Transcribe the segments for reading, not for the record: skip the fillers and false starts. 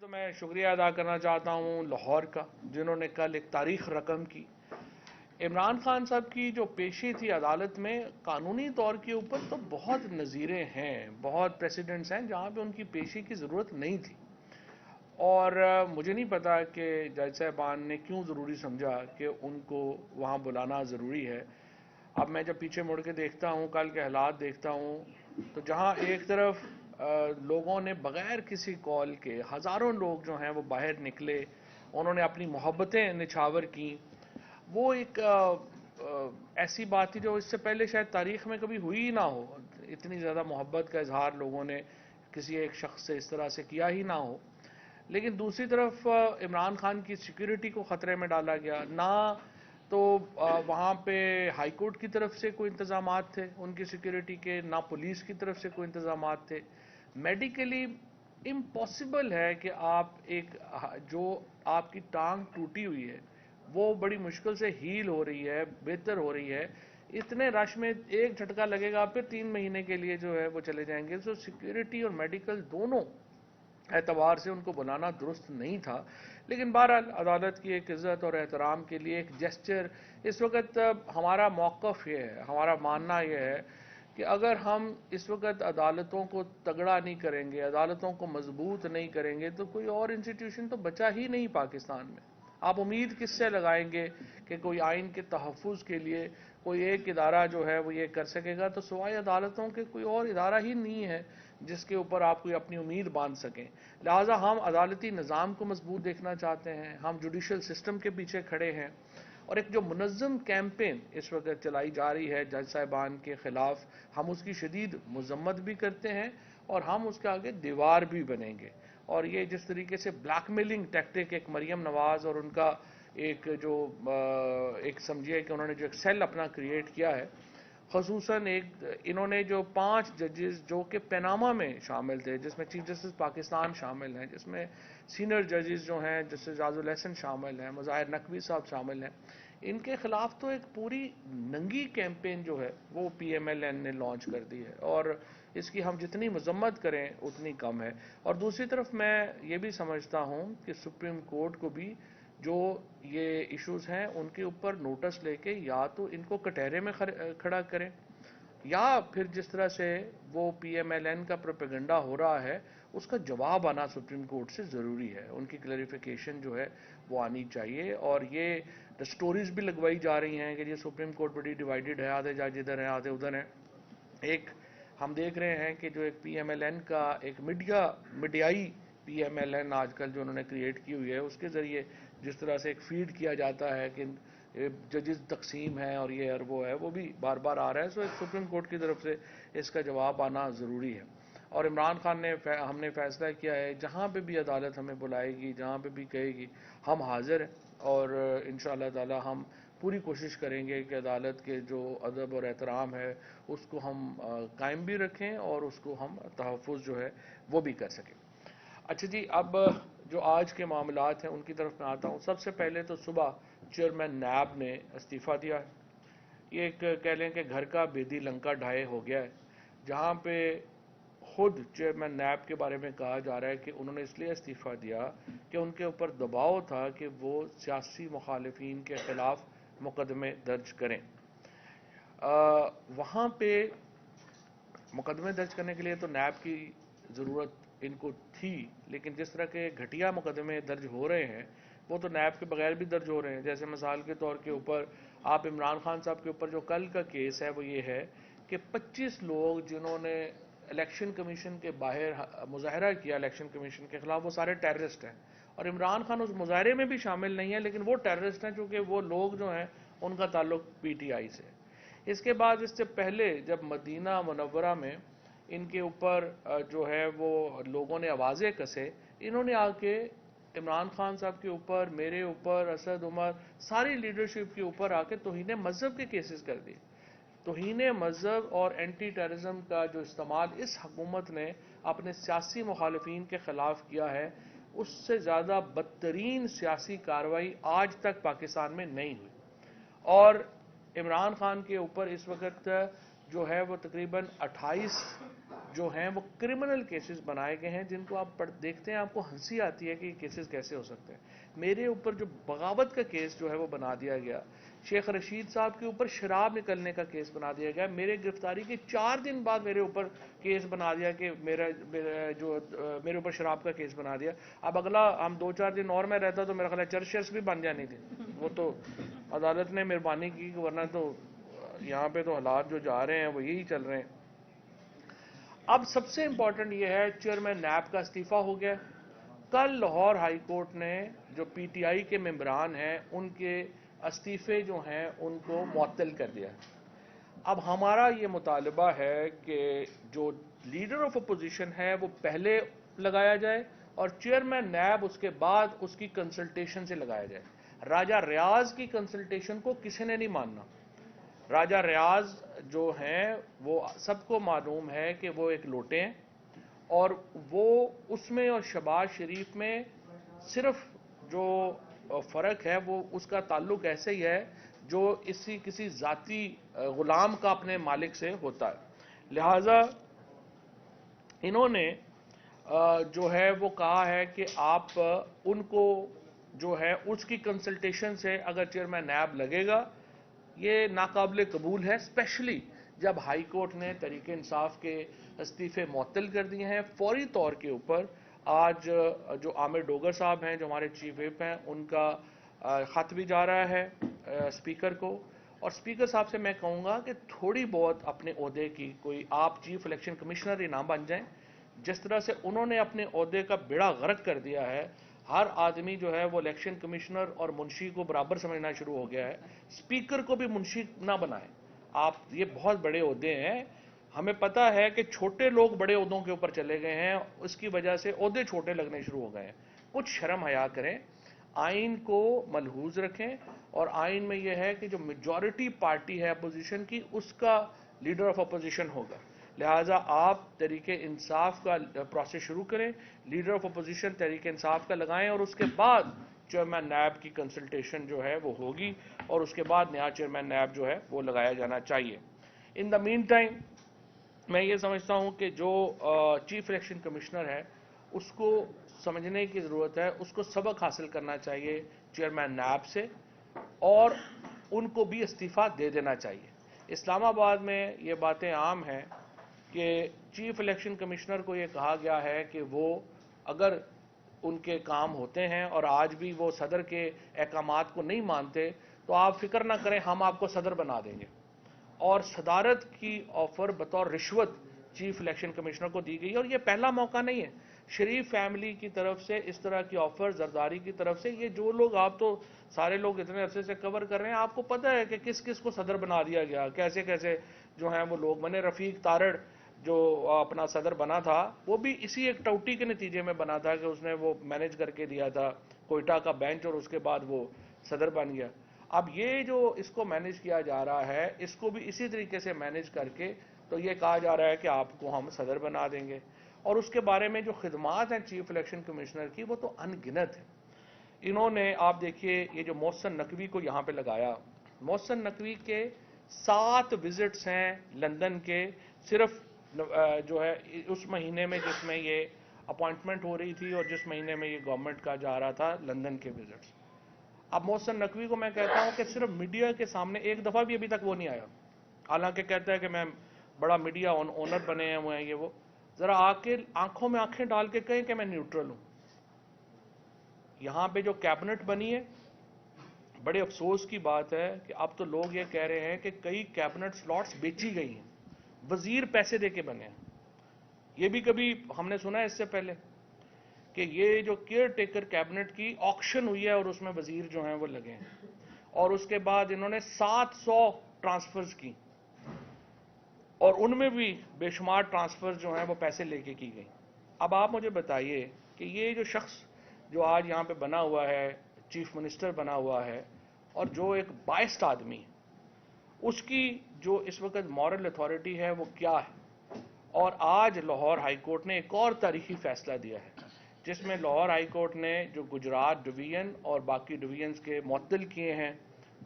تو میں شکریہ ادا کرنا چاہتا ہوں لاہور کا، جنہوں نے کل ایک تاریخ رقم کی۔ عمران خان صاحب کی جو پیشی تھی عدالت میں، قانونی طور کے اوپر تو بہت نظیریں ہیں، بہت پریسیڈنٹس ہیں جہاں پہ ان کی پیشی کی ضرورت نہیں تھی، اور مجھے نہیں پتا کہ جج صاحبان نے کیوں ضروری سمجھا کہ ان کو وہاں بلانا ضروری ہے۔ اب میں جب پیچھے مڑ کے دیکھتا ہوں، کل کے حالات دیکھتا ہوں، تو جہاں ایک طرف لوگوں نے بغیر کسی کال کے، ہزاروں لوگ جو ہیں وہ باہر نکلے، انہوں نے اپنی محبتیں نچھاور کی، وہ ایک ایسی بات تھی جو اس سے پہلے شاید تاریخ میں کبھی ہوئی ہی نہ ہو۔ اتنی زیادہ محبت کا اظہار لوگوں نے کسی ایک شخص سے اس طرح سے کیا ہی نہ ہو۔ لیکن دوسری طرف عمران خان کی سیکیورٹی کو خطرے میں ڈالا گیا، نہ تو وہاں پہ ہائی کورٹ کی طرف سے کوئی انتظامات تھے ان کی سیکیورٹی کے، نہ پولیس کی طرف سے کوئی انتظامات تھے۔ میڈیکلی امپاسبل ہے کہ آپ جو آپ کی ٹانگ ٹوٹی ہوئی ہے وہ بڑی مشکل سے ہیل ہو رہی ہے، بہتر ہو رہی ہے، اتنے رش میں ایک جھٹکا لگے گا، پھر 3 مہینے کے لیے جو ہے وہ چلے جائیں گے۔ سو سیکیورٹی اور میڈیکل دونوں اعتبار سے ان کو بلانا درست نہیں تھا، لیکن بہرحال عدالت کی ایک عزت اور احترام کے لیے ایک جیسچر۔ اس وقت ہمارا موقف یہ ہے، ہمارا ماننا یہ ہے کہ اگر ہم اس وقت عدالتوں کو تگڑا نہیں کریں گے، عدالتوں کو مضبوط نہیں کریں گے، تو کوئی اور انسٹیٹیوشن تو بچا ہی نہیں پاکستان میں۔ آپ امید کس سے لگائیں گے کہ کوئی آئین کے تحفظ کے لیے کوئی ایک ادارہ جو ہے وہ یہ کر سکے گا؟ تو سوائے عدالتوں کے کوئی اور ادارہ ہی نہیں ہے جس کے اوپر آپ کوئی اپنی امید باندھ سکیں۔ لہٰذا ہم عدالتی نظام کو مضبوط دیکھنا چاہتے ہیں، ہم جوڈیشل سسٹم کے پیچھے کھڑے ہیں، اور ایک جو منظم کیمپین اس وقت چلائی جا رہی ہے جج صاحبان کے خلاف، ہم اس کی شدید مذمت بھی کرتے ہیں اور ہم اس کے آگے دیوار بھی بنیں گے۔ اور یہ جس طریقے سے بلیک میلنگ ٹیکٹک ایک مریم نواز اور ان کا ایک جو ایک سمجھیے کہ انہوں نے جو ایک سیل اپنا کریٹ کیا ہے، خصوصاً انہوں نے جو 5 ججز جو کہ پیناما میں شامل تھے، جس میں چیف جسٹس پاکستان شامل ہیں، جس میں سینئر ججز جو ہیں جسٹس جاز الحسن شامل ہیں، مظاہر نقوی صاحب شامل ہیں، ان کے خلاف تو ایک پوری ننگی کیمپین جو ہے وہ پی ایم ایل این نے لانچ کر دی ہے، اور اس کی ہم جتنی مذمت کریں اتنی کم ہے۔ اور دوسری طرف میں یہ بھی سمجھتا ہوں کہ سپریم کورٹ کو بھی جو یہ ایشوز ہیں ان کے اوپر نوٹس لے کے یا تو ان کو کٹہرے میں کھڑا کریں، یا پھر جس طرح سے وہ پی ایم ایل این کا پروپیگنڈا ہو رہا ہے اس کا جواب آنا سپریم کورٹ سے ضروری ہے، ان کی کلیریفیکیشن جو ہے وہ آنی چاہیے۔ اور یہ سٹوریز بھی لگوائی جا رہی ہیں کہ یہ سپریم کورٹ بڑی ڈیوائیڈڈ ہے، آدھے جج ادھر ہیں آدھے ادھر ہیں۔ ایک ہم دیکھ رہے ہیں کہ جو ایک پی ایم ایل این کا ایک میڈیائی پی ایم ایل این آج کل جو انہوں نے کریٹ کی ہوئی ہے، اس کے ذریعے جس طرح سے ایک فیڈ کیا جاتا ہے کہ ججز تقسیم ہیں اور یہ اور وہ ہے، وہ بھی بار بار آ رہا ہے۔ سو ایک سپریم کورٹ کی طرف سے اس کا جواب آنا ضروری ہے۔ اور عمران خان نے ہم نے فیصلہ کیا ہے جہاں پہ بھی عدالت ہمیں بلائے گی، جہاں پہ بھی کہے گی، ہم حاضر ہیں، اور انشاءاللہ تعالی ہم پوری کوشش کریں گے کہ عدالت کے جو ادب اور احترام ہے اس کو ہم قائم بھی رکھیں اور اس کو ہم تحفظ جو ہے وہ بھی کر سکیں۔ اچھا جی، اب جو آج کے معاملات ہیں ان کی طرف میں آتا ہوں۔ سب سے پہلے تو صبح چیئرمین نیب نے استعفیٰ دیا ہے۔ یہ ایک کہہ لیں کہ گھر کا بیدی لنکا ڈھائے ہو گیا ہے، جہاں پہ خود چیئرمین نیب کے بارے میں کہا جا رہا ہے کہ انہوں نے اس لیے استعفیٰ دیا کہ ان کے اوپر دباؤ تھا کہ وہ سیاسی مخالفین کے خلاف مقدمے درج کریں۔ وہاں پہ مقدمے درج کرنے کے لیے تو نیب کی ضرورت ان کو تھی، لیکن جس طرح کے گھٹیا مقدمے درج ہو رہے ہیں وہ تو نیب کے بغیر بھی درج ہو رہے ہیں۔ جیسے مثال کے طور کے اوپر آپ عمران خان صاحب کے اوپر جو کل کا کیس ہے وہ یہ ہے کہ 25 لوگ جنہوں نے الیکشن کمیشن کے باہر مظاہرہ کیا الیکشن کمیشن کے خلاف، وہ سارے ٹیررسٹ ہیں، اور عمران خان اس مظاہرے میں بھی شامل نہیں ہے، لیکن وہ ٹیررسٹ ہیں چونکہ وہ لوگ جو ہیں ان کا تعلق پی ٹی آئی سے۔ اس کے بعد اس سے پہلے جب مدینہ منورہ میں ان کے اوپر جو ہے وہ لوگوں نے آوازیں کسے، انہوں نے آ کے عمران خان صاحب کے اوپر، میرے اوپر، اسد عمر، ساری لیڈرشپ کے اوپر آ کے توہین مذہب کے کیسز کر دیے۔ توہین مذہب اور اینٹی ٹیررزم کا جو استعمال اس حکومت نے اپنے سیاسی مخالفین کے خلاف کیا ہے، اس سے زیادہ بدترین سیاسی کارروائی آج تک پاکستان میں نہیں ہوئی۔ اور عمران خان کے اوپر اس وقت جو ہے وہ تقریباً 28 جو ہیں وہ کرمنل کیسز بنائے گئے ہیں، جن کو آپ دیکھتے ہیں آپ کو ہنسی آتی ہے کہ یہ کیسز کیسے ہو سکتے ہیں۔ میرے اوپر جو بغاوت کا کیس جو ہے وہ بنا دیا گیا، شیخ رشید صاحب کے اوپر شراب نکلنے کا کیس بنا دیا گیا، میرے گرفتاری کے 4 دن بعد میرے اوپر کیس بنا دیا کہ میرے اوپر شراب کا کیس بنا دیا۔ اب اگلا ہم 2-4 دن اور میں رہتا تو میرا خیال ہے چرچز بھی بن جانی تھی۔ وہ تو عدالت نے مہربانی کی، ورنہ تو یہاں پہ تو حالات جو جا رہے ہیں وہ یہی چل رہے ہیں۔ اب سب سے امپورٹنٹ یہ ہے چیئرمین نیب کا استعفیٰ ہو گیا۔ کل لاہور ہائی کورٹ نے جو پی ٹی آئی کے ممبران ہیں ان کے استعفے جو ہیں ان کو معطل کر دیا۔ اب ہمارا یہ مطالبہ ہے کہ جو لیڈر آف اپوزیشن ہے وہ پہلے لگایا جائے اور چیئرمین نیب اس کے بعد اس کی کنسلٹیشن سے لگایا جائے۔ راجہ ریاض کی کنسلٹیشن کو کسی نے نہیں ماننا۔ راجہ ریاض جو ہیں وہ سب کو معلوم ہے کہ وہ ایک لوٹے ہیں، اور وہ اس میں اور شہباز شریف میں صرف جو فرق ہے وہ اس کا تعلق ایسے ہی ہے جو کسی ذاتی غلام کا اپنے مالک سے ہوتا ہے۔ لہذا انہوں نے جو ہے وہ کہا ہے کہ آپ ان کو جو ہے اس کی کنسلٹیشن سے اگر چیئرمین نیب لگے گا، یہ ناقابل قبول ہے، اسپیشلی جب ہائی کورٹ نے تحریک انصاف کے استعفے معطل کر دیے ہیں۔ فوری طور کے اوپر آج جو عامر ڈوگر صاحب ہیں جو ہمارے چیف وپ ہیں ان کا خط بھی جا رہا ہے اسپیکر کو، اور اسپیکر صاحب سے میں کہوں گا کہ تھوڑی بہت اپنے عہدے کی کوئی آپ چیف الیکشن کمشنر ہی نہ بن جائیں۔ جس طرح سے انہوں نے اپنے عہدے کا بیڑا غرق کر دیا ہے، ہر آدمی جو ہے وہ الیکشن کمشنر اور منشی کو برابر سمجھنا شروع ہو گیا ہے، اسپیکر کو بھی منشی نہ بنائیں۔ آپ یہ بہت بڑے عہدے ہیں، ہمیں پتا ہے کہ چھوٹے لوگ بڑے عہدوں کے اوپر چلے گئے ہیں، اس کی وجہ سے عہدے چھوٹے لگنے شروع ہو گئے ہیں۔ کچھ شرم حیا کریں، آئین کو ملحوظ رکھیں، اور آئین میں یہ ہے کہ جو میجورٹی پارٹی ہے اپوزیشن کی اس کا لیڈر آف اپوزیشن ہوگا۔ لہٰذا آپ تحریک انصاف کا پروسیس شروع کریں، leader of opposition Tehreek Insaf کا لگائیں، اور اس کے بعد چیئرمین نیب کی کنسلٹیشن جو ہے وہ ہوگی، اور اس کے بعد نیا چیئرمین نیب جو ہے وہ لگایا جانا چاہیے۔ ان دا مین ٹائم میں یہ سمجھتا ہوں کہ جو چیف الیکشن کمشنر ہے اس کو سمجھنے کی ضرورت ہے، اس کو سبق حاصل کرنا چاہیے چیئرمین نیب سے، اور ان کو بھی استعفیٰ دے دینا چاہیے۔ اسلام آباد میں یہ باتیں عام ہیں کہ چیف الیکشن کمشنر کو یہ کہا گیا ہے کہ وہ اگر ان کے کام ہوتے ہیں اور آج بھی وہ صدر کے احکامات کو نہیں مانتے تو آپ فکر نہ کریں، ہم آپ کو صدر بنا دیں گے۔ اور صدارت کی آفر بطور رشوت چیف الیکشن کمشنر کو دی گئی، اور یہ پہلا موقع نہیں ہے۔ شریف فیملی کی طرف سے اس طرح کی آفر، زرداری کی طرف سے، یہ جو لوگ آپ تو سارے لوگ اتنے عرصے سے کور کر رہے ہیں، آپ کو پتہ ہے کہ کس کس کو صدر بنا دیا گیا، کیسے کیسے جو ہیں وہ لوگ بنے۔ رفیق تارڑ جو اپنا صدر بنا تھا وہ بھی اسی ایک ٹوٹی کے نتیجے میں بنا تھا کہ اس نے وہ مینج کر کے دیا تھا کوئٹہ کا بینچ، اور اس کے بعد وہ صدر بن گیا۔ اب یہ جو اس کو مینج کیا جا رہا ہے اس کو بھی اسی طریقے سے مینج کر کے تو یہ کہا جا رہا ہے کہ آپ کو ہم صدر بنا دیں گے، اور اس کے بارے میں جو خدمات ہیں چیف الیکشن کمشنر کی وہ تو ان گنت ہیں۔ انہوں نے آپ دیکھیے یہ جو محسن نقوی کو یہاں پہ لگایا، محسن نقوی کے 7 وزٹس ہیں لندن کے، صرف جو ہے اس مہینے میں جس میں یہ اپوائنٹمنٹ ہو رہی تھی اور جس مہینے میں یہ گورنمنٹ کا جا رہا تھا لندن کے وزٹس۔ اب محسن نقوی کو میں کہتا ہوں کہ صرف میڈیا کے سامنے ایک دفعہ بھی ابھی تک وہ نہیں آیا، حالانکہ کہتا ہے کہ میں بڑا میڈیا اونر بنے ہوئے ہیں یہ وہ۔ ذرا آ کے آنکھوں میں آنکھیں ڈال کے کہیں کہ میں نیوٹرل ہوں۔ یہاں پہ جو کیبنٹ بنی ہے، بڑے افسوس کی بات ہے کہ اب تو لوگ یہ کہہ رہے ہیں کہ کئی کیبنٹ سلاٹس بیچی گئی ہیں، وزیر پیسے دے کے بنے ہیں۔ یہ بھی کبھی ہم نے سنا ہے اس سے پہلے کہ یہ جو کیئر ٹیکر کیبنٹ کی آکشن ہوئی ہے اور اس میں وزیر جو ہیں وہ لگے ہیں، اور اس کے بعد انہوں نے 700 ٹرانسفرز کی، اور ان میں بھی بے شمار ٹرانسفرز جو ہیں وہ پیسے لے کے کی گئی۔ اب آپ مجھے بتائیے کہ یہ جو شخص جو آج یہاں پہ بنا ہوا ہے، چیف منسٹر بنا ہوا ہے، اور جو ایک بائسڈ آدمی ہے، اس کی جو اس وقت مورل اتھارٹی ہے وہ کیا ہے؟ اور آج لاہور ہائی کورٹ نے ایک اور تاریخی فیصلہ دیا ہے جس میں لاہور ہائی کورٹ نے جو گجرات ڈویژن اور باقی ڈویژنز کے معطل کیے ہیں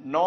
9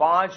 5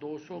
200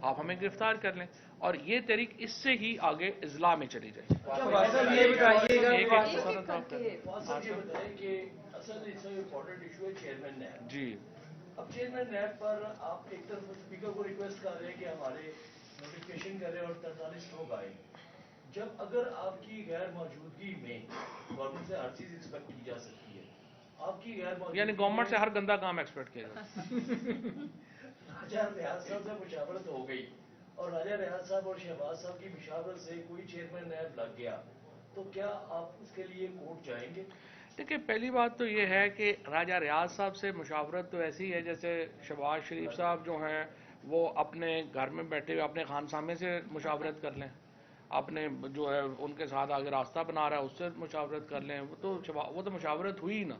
آپ ہمیں گرفتار کر لیں، اور یہ تحریک اس سے ہی آگے اضلاع میں چلی جائے۔ یہ بتائیے گا ایک یہ بتائیں کہ اصل اس میں امپورٹنٹ ایشو ہے چیئرمین نیب۔ جی، اب چیئرمین نیب پر آپ ایک طرف اسپیکر کو ریکویسٹ کر رہے ہیں کہ ہمارے نوٹیفکیشن کریں اور 43 لوگ آئیں، جب اگر آپ کی غیر موجودگی میں گورنمنٹ سے ہر چیز ایکسپیکٹ کی جا سکتی ہے، آپ کی غیر موجودگی یعنی گورنمنٹ سے ہر گندا کام ایکسپیکٹ کیا جائے۔ راجہ ریاض صاحب سے مشاورت ہو گئی اور راجہ ریاض صاحب اور شہباز صاحب کی مشاورت سے کوئی چیئرمین نیب لگ گیا، تو کیا آپ اس کے لیے کورٹ جائیں گے؟ دیکھیں، پہلی بات تو یہ ہے کہ راجہ ریاض صاحب سے مشاورت تو ایسی ہے جیسے شہباز شریف صاحب جو ہیں وہ اپنے گھر میں بیٹھے ہوئے اپنے خانسامے سے مشاورت کر لیں، اپنے جو ہے ان کے ساتھ آگے راستہ بنا رہا ہے اس سے مشاورت کر لیں، وہ تو مشاورت ہوئی نا۔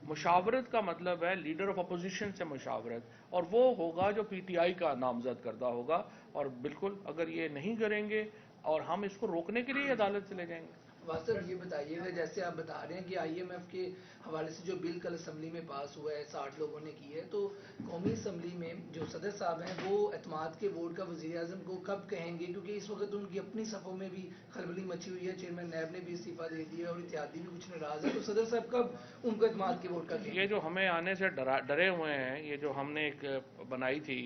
مشاورت کا مطلب ہے لیڈر آف اپوزیشن سے مشاورت، اور وہ ہوگا جو پی ٹی آئی کا نامزد کردہ ہوگا، اور بالکل اگر یہ نہیں کریں گے اور ہم اس کو روکنے کے لیے عدالت سے لے جائیں گے۔ واصف یہ بتائیے گا، جیسے آپ بتا رہے ہیں کہ آئی ایم ایف کے حوالے سے جو بل کل اسمبلی میں پاس ہوا ہے 60 لوگوں نے کی ہے، تو قومی اسمبلی میں جو صدر صاحب ہیں وہ اعتماد کے ووٹ کا وزیر اعظم کو کب کہیں گے؟ کیونکہ اس وقت ان کی اپنی صفوں میں بھی خلبلی مچی ہوئی ہے، چیئرمین نیب نے بھی استعفیٰ دے دیا اور اتحادی بھی کچھ ناراض ہے، تو صدر صاحب کب ان کو اعتماد کے ووٹ کا کہیں گے؟ یہ جو ہمیں آنے سے ڈرے ہوئے ہیں، یہ جو ہم نے ایک بنائی تھی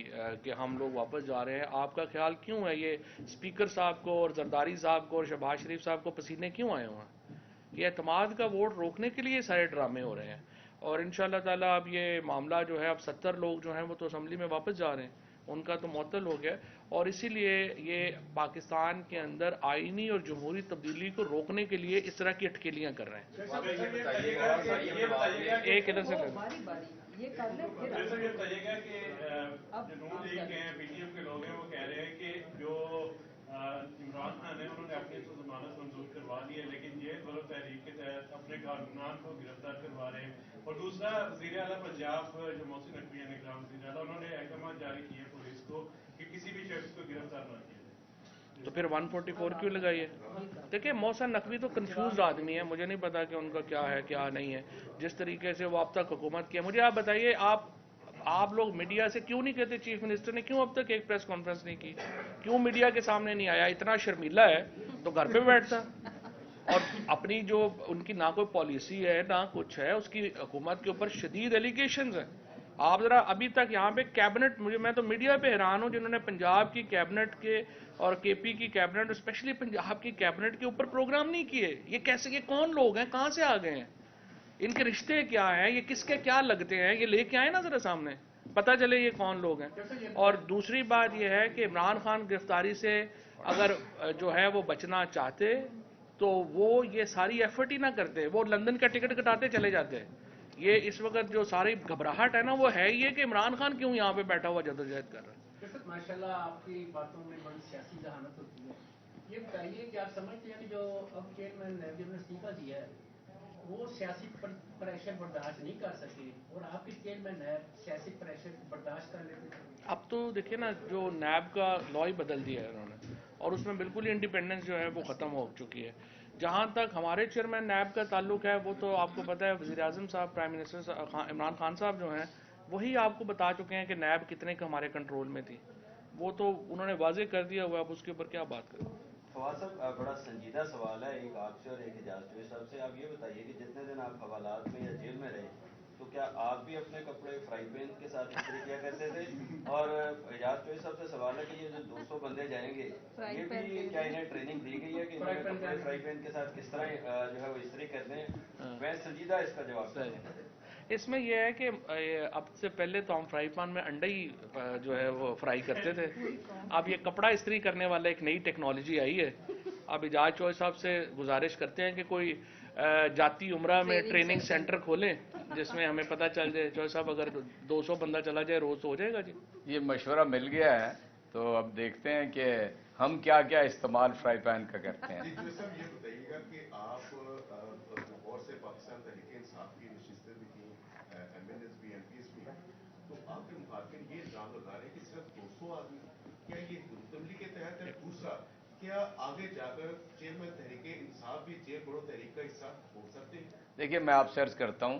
کہ ہم لوگ واپس جا رہے ہیں، آپ کا خیال کیوں ہے یہ اسپیکر صاحب کو اور زرداری صاحب کو اور شہباز شریف صاحب کو پسینے کیوں آئے ہوئے ہیں؟ یہ اعتماد کا ووٹ روکنے کے لیے سارے ڈرامے ہو رہے ہیں، اور انشاءاللہ تعالیٰ اب یہ معاملہ جو ہے، اب 70 لوگ جو ہیں وہ تو اسمبلی میں واپس جا رہے ہیں، ان کا تو معطل ہو گیا، اور اسی لیے یہ پاکستان کے اندر آئینی اور جمہوری تبدیلی کو روکنے کے لیے اس طرح کی اٹکیلیاں کر رہے ہیں۔ ایک ادھر سے یہ کر لیں پھر یہ بتائیے گا کہ جنوب لیگ کے ہیں، پی ٹی ایم کے لوگ ہیں، وہ کہہ رہے ہیں کہ جو عمران خان ہے انہوں نے اپنی تو ضمانت منظور کروا دی ہے، لیکن یہ غلط تحریک کے تحت اپنے کارکنان کو گرفتار کروا رہے ہیں۔ اور دوسرا، وزیر اعلیٰ پنجاب جو محسن نقوی ہیں، نگران وزیر اعلیٰ، انہوں نے احکامات جاری کیے پولیس کو کہ کسی بھی شخص کو گرفتار نہ کیا جائے۔ تو پھر 144 کیوں لگائیے؟ دیکھیں، محسن نقوی تو کنفیوز آدمی ہے، مجھے نہیں پتا کہ ان کا کیا ہے کیا نہیں ہے، جس طریقے سے وہ اب تک حکومت کیا۔ مجھے آپ بتائیے، آپ لوگ میڈیا سے کیوں نہیں کہتے چیف منسٹر نے کیوں اب تک ایک پریس کانفرنس نہیں کی؟ کیوں میڈیا کے سامنے نہیں آیا؟ اتنا شرمیلا ہے تو گھر پہ بیٹھتا، اور اپنی جو ان کی نہ کوئی پالیسی ہے نہ کچھ ہے، اس کی حکومت کے اوپر شدید ایلیگیشنز ہیں۔ آپ ذرا ابھی تک یہاں پہ کیبنٹ، میں تو میڈیا پہ حیران ہوں جنہوں نے پنجاب کی کیبنٹ کے اور کے پی کی کیبنٹ، اسپیشلی پنجاب کی کیبنٹ کے اوپر پروگرام نہیں کیے۔ یہ کیسے، یہ کون لوگ ہیں، کہاں سے آ گئے ہیں، ان کے رشتے کیا ہیں، یہ کس کے کیا لگتے ہیں، یہ لے کے آئے نا ذرا سامنے، پتہ چلے یہ کون لوگ ہیں۔ اور دوسری بات یہ ہے کہ عمران خان گرفتاری سے اگر جو ہے وہ بچنا چاہتے تو وہ یہ ساری ایفرٹ ہی نہ کرتے، وہ لندن کا ٹکٹ کٹاتے چلے جاتے۔ یہ اس وقت جو ساری گھبراہٹ ہے نا، وہ ہے یہ کہ عمران خان کیوں یہاں پہ بیٹھا ہوا جدوجہد کر رہا ہے۔ ماشاءاللہ آپ کی باتوں میں بڑی سیاسی ذہانت ہوتی ہے۔ یہ بتائیے کہ آپ سمجھتے ہیں کہ جو اب چیئرمین نیب نے استعفیٰ دیا ہے وہ سیاسی پریشر برداشت نہیں کر سکے، اور آپ کے چیئرمین نیب سیاسی پریشر برداشت کر لیتے ہیں؟ اب تو دیکھیں نا، جو نیب کا لا ہی بدل دیا ہے انہوں نے، اور اس میں بالکل ہی انڈیپینڈنس جو ہے وہ ختم ہو چکی ہے۔ جہاں تک ہمارے چیئرمین نیب کا تعلق ہے، وہ تو آپ کو پتہ ہے وزیر اعظم صاحب، پرائم منسٹر عمران خان صاحب جو ہیں، وہی آپ کو بتا چکے ہیں کہ نیب کتنے کا ہمارے کنٹرول میں تھی، وہ تو انہوں نے واضح کر دیا ہوا، اب اس کے اوپر کیا بات کریں۔ فواد صاحب، بڑا سنجیدہ سوال ہے ایک آپ سے اور ایک اعجاز چوہے صاحب سے۔ آپ یہ بتائیے کہ جتنے دن آپ حوالات میں یا جیل میں رہے تو کیا آپ بھی اپنے کپڑے فرائی پین کے ساتھ استری کیا کرتے تھے؟ اور اعجاز چوہے صاحب سے سوال ہے کہ یہ جو 200 بندے جائیں گے، یہ بھی کیا انہیں ٹریننگ دی گئی ہے کہ انہیں کپڑے فرائی پین کے ساتھ کس طرح جو ہے وہ استری کرتے ہیں؟ میں سنجیدہ اس کا جواب دوں۔ اس میں یہ ہے کہ اب سے پہلے تو ہم فرائی پان میں انڈا ہی جو ہے وہ فرائی کرتے تھے، اب یہ کپڑا استری کرنے والا ایک نئی ٹیکنالوجی آئی ہے۔ اب اعجاز چوہے صاحب سے گزارش کرتے ہیں کہ کوئی جاتی عمرہ میں ٹریننگ سینٹر کھولیں جس میں ہمیں پتہ چل جائے۔ چوہے صاحب اگر 200 بندہ چلا جائے روز تو ہو جائے گا جی۔ یہ مشورہ مل گیا ہے، تو اب دیکھتے ہیں کہ ہم کیا کیا استعمال فرائی پین کا کرتے ہیں۔ جی جو صاحب یہ بتائیے گا کہ آپ لاہور سے پاکستان تحریک انصاف کی نشستیں بھی تھیں، ایم این ایس بھی، ایم پی ایس بھی، تو آپ کے مخالفین یہ الزام لگا رہے ہیں کہ صرف 200 آدمی، کیا یہ حکمت کے تحت ہے؟ دوسرا، کیا آگے جا کر چیئرمین تحریک انصاف بھی جیل بڑھو تحریک کا حصہ ہو سکتے ہیں؟ دیکھیے، میں آپ سے عرض کرتا ہوں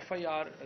FIR